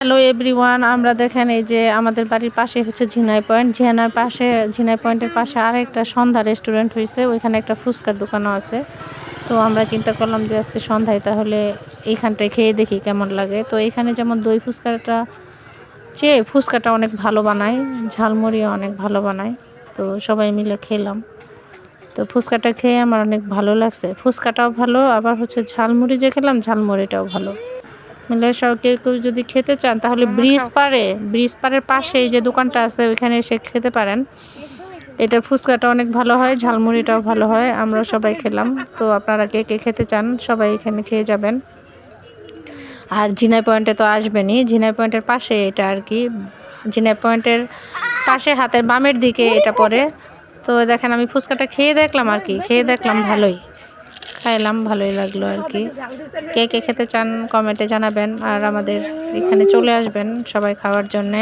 Hello everyone, আমরা দেখেন এই যে আমাদের বাড়ির পাশে হচ্ছে ঝিনাই পয়েন্ট। ঝিনাই পয়েন্টের পাশে আরেকটা সন্ধ্যা রেস্টুরেন্ট হয়েছে, ওইখানে একটা ফুচকার দোকানও আছে। তো আমরা চিন্তা করলাম যে আজকে সন্ধ্যায় তাহলে এইখানটায় খেয়ে দেখি কেমন লাগে। তো এখানে যেমন দই ফুচকাটা অনেক ভালো বানায়, ঝালমুড়িও অনেক ভালো বানায়। তো সবাই মিলে খেলাম। তো ফুচকাটা খেয়ে আমার অনেক ভালো লাগছে। ফুচকাটাও ভালো, আবার হচ্ছে ঝালমুড়ি যে খেলাম ঝালমুড়িটাও ভালো। মিলে সব কেউ যদি খেতে চান তাহলে ব্রিজ পাড়ের পাশেই যে দোকানটা আছে ওইখানে এসে খেতে পারেন। এটার ফুচকাটা অনেক ভালো হয়, ঝালমুড়িটাও ভালো হয়। আমরা সবাই খেলাম। তো আপনারা কে কে খেতে চান সবাই এখানে খেয়ে যাবেন। আর ঝিনাই পয়েন্টে তো আসবেনই, ঝিনাই পয়েন্টের পাশে এটা আর কি। ঝিনাই পয়েন্টের পাশে হাতের বামের দিকে এটা পড়ে। তো দেখেন আমি ফুচকাটা খেয়ে দেখলাম ভালোই খাইলাম, ভালোই লাগলো আর কি। কে কে খেতে চান কমেন্টে জানাবেন, আর আমাদের এখানে চলে আসবেন সবাই খাওয়ার জন্যে।